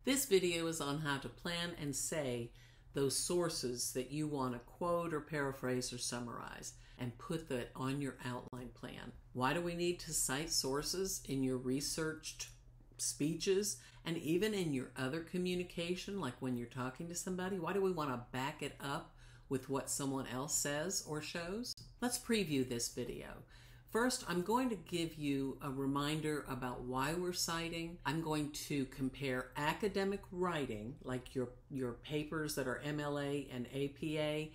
This video is on how to plan and say those sources that you want to quote or paraphrase or summarize, and put that on your outline plan. Why do we need to cite sources in your researched speeches and even in your other communication, like when you're talking to somebody? Why do we want to back it up with what someone else says or shows? Let's preview this video. First, I'm going to give you a reminder about why we're citing. I'm going to compare academic writing, like your papers that are MLA and APA,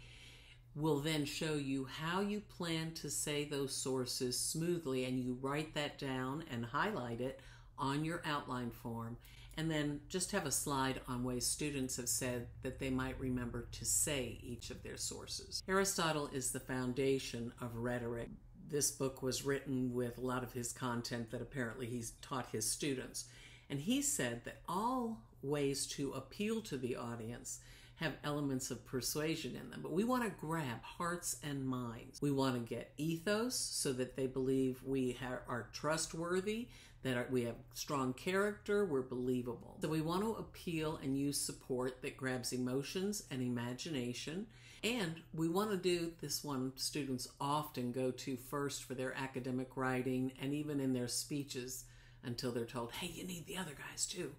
will then show you how you plan to say those sources smoothly, and you write that down and highlight it on your outline form, and then just have a slide on ways students have said that they might remember to say each of their sources. Aristotle is the foundation of rhetoric. This book was written with a lot of his content that apparently he's taught his students. And he said that all ways to appeal to the audience have elements of persuasion in them, but we want to grab hearts and minds. We want to get ethos so that they believe we are trustworthy, that we have strong character, we're believable. So we want to appeal and use support that grabs emotions and imagination. And we want to do this one students often go to first for their academic writing and even in their speeches until they're told, hey, you need the other guys too.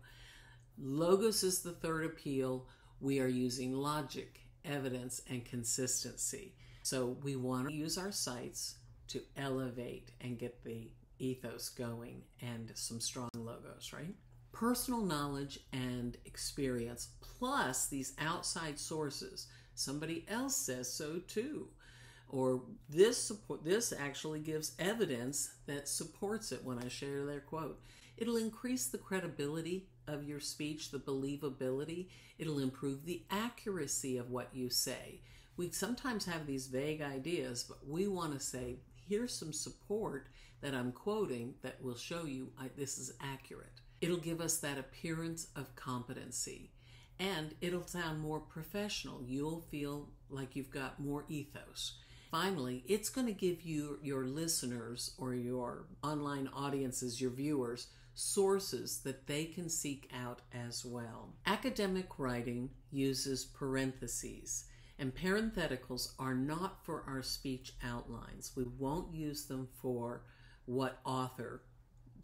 Logos is the third appeal. We are using logic, evidence, and consistency. So we want to use our cites to elevate and get the ethos going and some strong logos, right? Personal knowledge and experience plus these outside sources. Somebody else says so too. Or this actually gives evidence that supports it when I share their quote. It'll increase the credibility of your speech, the believability. It'll improve the accuracy of what you say. We sometimes have these vague ideas, but we want to say, here's some support that I'm quoting that will show you this is accurate. It'll give us that appearance of competency, and it'll sound more professional. You'll feel like you've got more ethos. Finally, it's going to give you, your listeners or your online audiences, your viewers, sources that they can seek out as well. Academic writing uses parentheses, and parentheticals are not for our speech outlines. We won't use them for what author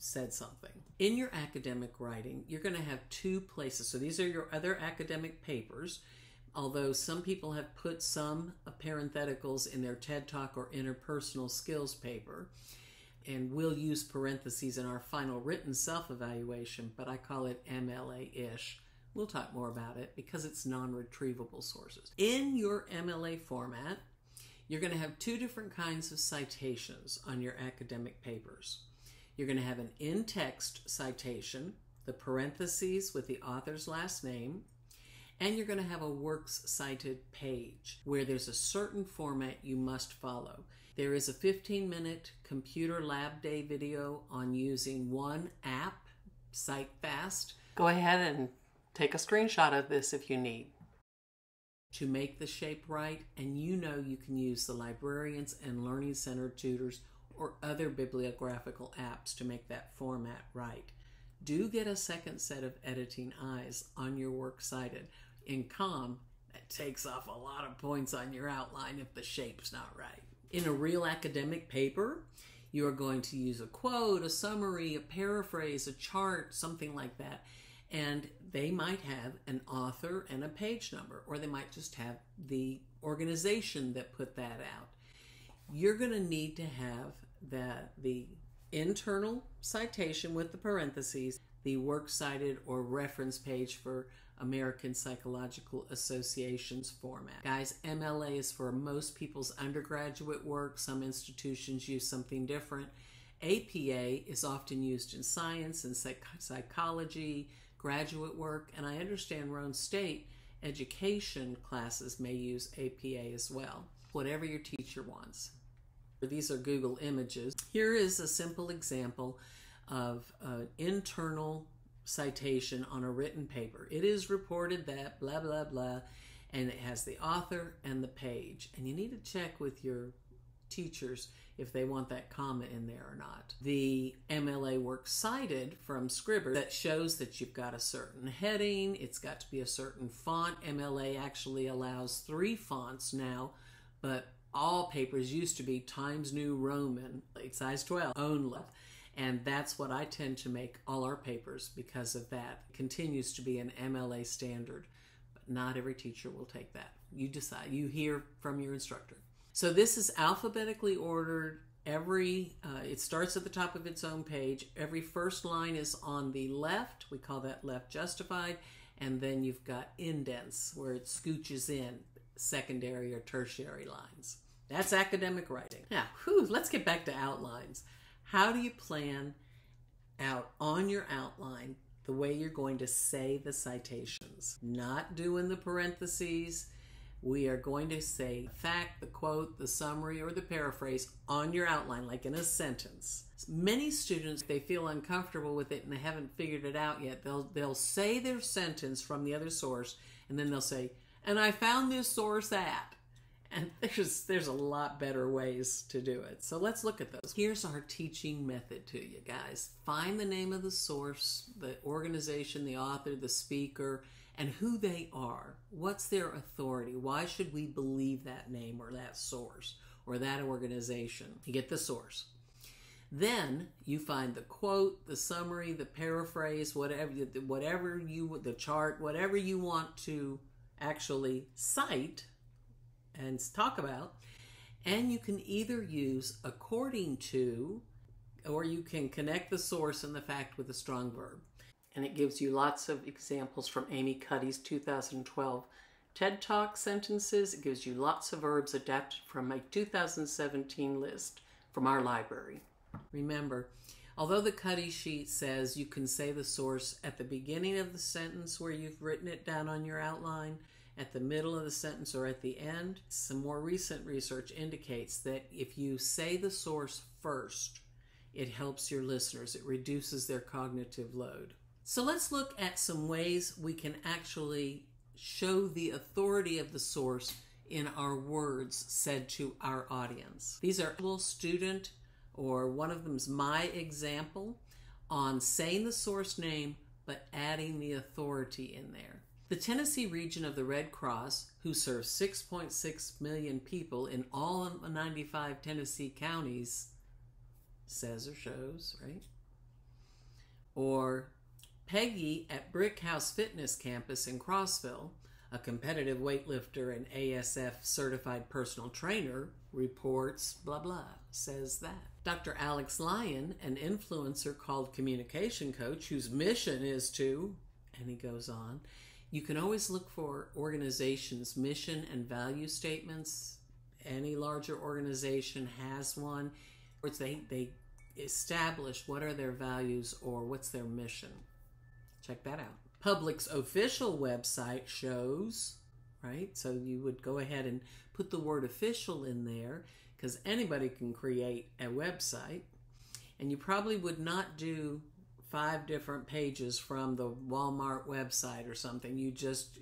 said something. In your academic writing, you're going to have two places. So these are your other academic papers, although some people have put some parentheticals in their TED Talk or interpersonal skills paper. And we'll use parentheses in our final written self-evaluation, but I call it MLA-ish. We'll talk more about it because it's non-retrievable sources. In your MLA format, you're going to have two different kinds of citations on your academic papers. You're going to have an in-text citation, the parentheses with the author's last name, and you're going to have a works cited page where there's a certain format you must follow. There is a 15-minute Computer Lab Day video on using one app, Citefast. Go ahead and take a screenshot of this if you need. To make the shape right, and you know you can use the librarians and learning center tutors or other bibliographical apps to make that format right. Do get a second set of editing eyes on your works cited. In COM, that takes off a lot of points on your outline if the shape's not right. In a real academic paper, you are going to use a quote, a summary, a paraphrase, a chart, something like that. And they might have an author and a page number, or they might just have the organization that put that out. You're going to need to have the internal citation with the parentheses, the works cited or reference page for American Psychological Association's format. Guys, MLA is for most people's undergraduate work. Some institutions use something different. APA is often used in science and psychology, graduate work, and I understand Roane State education classes may use APA as well. Whatever your teacher wants. These are Google images. Here is a simple example of an internal citation on a written paper. It is reported that blah, blah, blah, and it has the author and the page. And you need to check with your teachers if they want that comma in there or not. The MLA Works Cited from Scribner that shows that you've got a certain heading, it's got to be a certain font. MLA actually allows 3 fonts now, but all papers used to be Times New Roman, like size 12 only. And that's what I tend to make all our papers because of that. It continues to be an MLA standard, but not every teacher will take that. You decide. You hear from your instructor. So this is alphabetically ordered. It starts at the top of its own page. Every first line is on the left. We call that left justified. And then you've got indents where it scooches in secondary or tertiary lines. That's academic writing. Now, let's get back to outlines. How do you plan out on your outline the way you're going to say the citations? Not doing the parentheses. We are going to say the fact, the quote, the summary, or the paraphrase on your outline, like in a sentence. Many students, they feel uncomfortable with it and they haven't figured it out yet. They'll say their sentence from the other source, and then they'll say, and I found this source at. And there's a lot better ways to do it. So let's look at those. Here's our teaching method to you guys. Find the name of the source, the organization, the author, the speaker, and who they are. What's their authority? Why should we believe that name or that source or that organization? You get the source. Then you find the quote, the summary, the paraphrase, the chart, whatever you want to actually cite and talk about. And you can either use according to, or you can connect the source and the fact with a strong verb. And it gives you lots of examples from Amy Cuddy's 2012 TED Talk sentences. It gives you lots of verbs adapted from my 2017 list from our library. Remember, although the Cuddy sheet says you can say the source at the beginning of the sentence where you've written it down on your outline, at the middle of the sentence, or at the end, some more recent research indicates that if you say the source first, it helps your listeners. It reduces their cognitive load. So let's look at some ways we can actually show the authority of the source in our words said to our audience. These are a little student, or one of them is my example on saying the source name but adding the authority in there. The Tennessee region of the Red Cross, who serves 6.6 million people in all 95 Tennessee counties, says or shows, right? Or Peggy at Brick House Fitness Campus in Crossville, a competitive weightlifter and ASF certified personal trainer, reports blah blah, says that. Dr. Alex Lyon, an influencer called Communication Coach, whose mission is to, and he goes on, you can always look for organizations' mission and value statements. Any larger organization has one, where they establish what are their values or what's their mission. Check that out. Public's official website shows, right? So you would go ahead and put the word official in there because anybody can create a website. And you probably would not do 5 different pages from the Walmart website or something.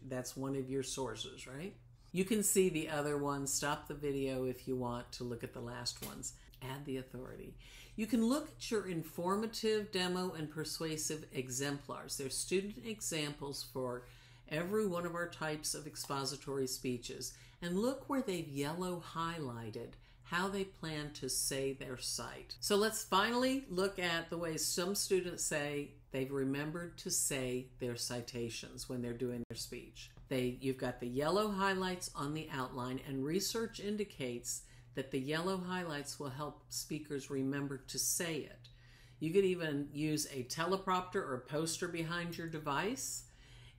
That's one of your sources, right? You can see the other ones. Stop the video if you want to look at the last ones. Add the authority. You can look at your informative, demo, and persuasive exemplars. There's student examples for every one of our types of expository speeches. And look where they've yellow highlighted how they plan to say their cite. So let's finally look at the ways some students say they've remembered to say their citations when they're doing their speech. You've got the yellow highlights on the outline, and research indicates that the yellow highlights will help speakers remember to say it. You could even use a teleprompter or a poster behind your device.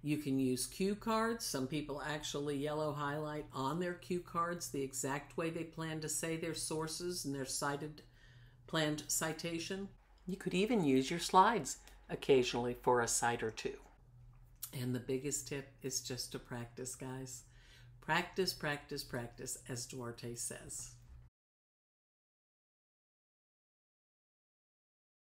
You can use cue cards. Some people actually yellow highlight on their cue cards the exact way they plan to say their sources and their planned citation. You could even use your slides occasionally for a cite or two. And the biggest tip is just to practice, guys. Practice, practice, practice, as Duarte says.